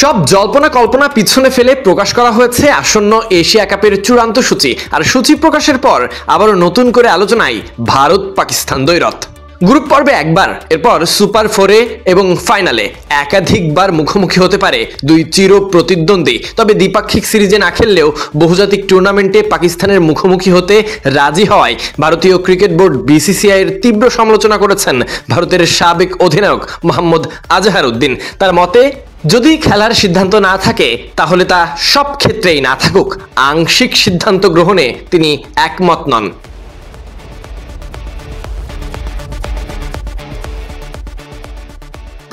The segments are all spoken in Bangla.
সব জল্পনা কল্পনা পিছনে ফেলে প্রকাশ করা হয়েছে আসন্ন এশিয়া কাপের চূড়ান্ত সূচি। আর সূচি প্রকাশের পর আবারও নতুন করে আলোচনায় ভারত পাকিস্তান দ্বৈরথ। গ্রুপ পর্বে একবার, এরপর সুপার ফোরে এবং ফাইনালে একাধিকবার মুখোমুখি হতে পারে দুই চির প্রতিদ্বন্দ্বী। তবে দ্বিপাক্ষিক সিরিজে না খেললেও বহুজাতিক টুর্নামেন্টে পাকিস্তানের মুখোমুখি হতে রাজি হওয়ায় ভারতীয় ক্রিকেট বোর্ড বিসিসিআই এর তীব্র সমালোচনা করেছেন ভারতের সাবেক অধিনায়ক মোহাম্মদ আজহারউদ্দিন। তার মতে, যদি খেলার সিদ্ধান্ত না থাকে তাহলে তা সব ক্ষেত্রেই না থাকুক, আংশিক সিদ্ধান্ত গ্রহণে তিনি একমত নন।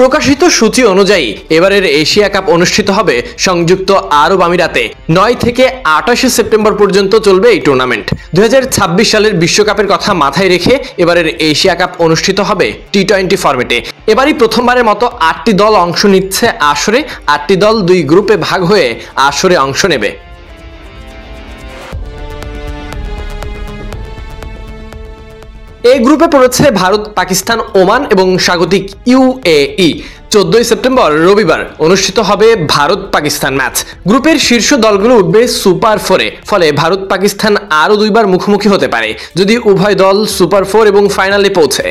প্রকাশিত সূচি অনুযায়ী এবারের এশিয়া কাপ অনুষ্ঠিত হবে সংযুক্ত আরব আমিরাতে। 9 থেকে 28 সেপ্টেম্বর পর্যন্ত চলবে এই টুর্নামেন্ট। 2026 সালের বিশ্বকাপের কথা মাথায় রেখে এবারের এশিয়া কাপ অনুষ্ঠিত হবে টি-20 ফরম্যাটে। এবারই প্রথমবারের মতো 8টি দল অংশ নিচ্ছে আসরে। 8টি দল 2 গ্রুপে ভাগ হয়ে আসরে অংশ নেবে। এই গ্রুপে পড়েছে ভারত, পাকিস্তান, ওমান এবং স্বাগতিক ইউএই। 14 সেপ্টেম্বর রবিবার অনুষ্ঠিত হবে ভারত পাকিস্তান ম্যাচ। গ্রুপের শীর্ষ দলগুলো উঠবে সুপার ফোরে, ফলে ভারত পাকিস্তান আরও 2 বার মুখোমুখি হতে পারে যদি উভয় দল সুপার ফোর এবং ফাইনালে পৌঁছে।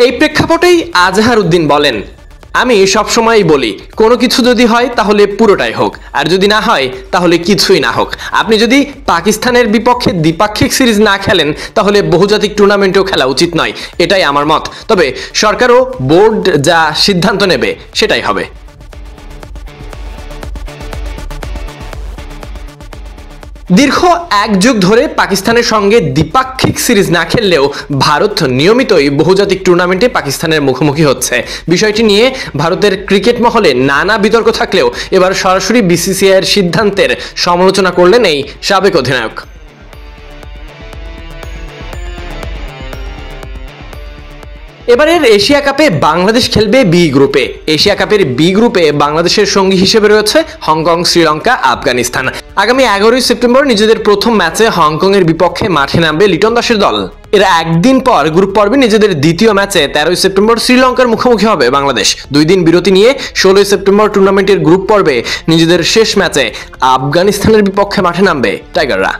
এই প্রেক্ষাপটেই আজহারউদ্দিন বলেন, আমি সবসময়ই বলি, কোনো কিছু যদি হয় তাহলে পুরোটাই হোক, আর যদি না হয় তাহলে কিছুই না হোক। আপনি যদি পাকিস্তানের বিপক্ষে দ্বিপাক্ষিক সিরিজ না খেলেন তাহলে বহুজাতিক টুর্নামেন্টেও খেলা উচিত নয়, এটাই আমার মত। তবে সরকার ও বোর্ড যা সিদ্ধান্ত নেবে সেটাই হবে। দীর্ঘ 1 যুগ ধরে পাকিস্তানের সঙ্গে দ্বিপাক্ষিক সিরিজ না খেললেও ভারত নিয়মিতই বহুজাতিক টুর্নামেন্টে পাকিস্তানের মুখোমুখি হচ্ছে। বিষয়টি নিয়ে ভারতের ক্রিকেট মহলে নানা বিতর্ক থাকলেও এবার সরাসরি বিসিসিআই এর সিদ্ধান্তের সমালোচনা করলেন এই সাবেক অধিনায়ক। এবারের এশিয়া কাপে বাংলাদেশ খেলবে বি গ্রুপে। এশিয়া কাপের বি গ্রুপে বাংলাদেশের সঙ্গী হিসেবে রয়েছে হংকং, শ্রীলঙ্কা, আফগানিস্তান। আগামী 11 সেপ্টেম্বর নিজেদের প্রথম ম্যাচে হংকং এর বিপক্ষে মাঠে নামবে লিটন দাসের দল। এর একদিন পর গ্রুপ পর্বে নিজেদের দ্বিতীয় ম্যাচে 13 সেপ্টেম্বর শ্রীলঙ্কার মুখোমুখি হবে বাংলাদেশ। 2 দিন বিরতি নিয়ে 16 সেপ্টেম্বর টুর্নামেন্টের গ্রুপ পর্বে নিজেদের শেষ ম্যাচে আফগানিস্তানের বিপক্ষে মাঠে নামবে টাইগাররা।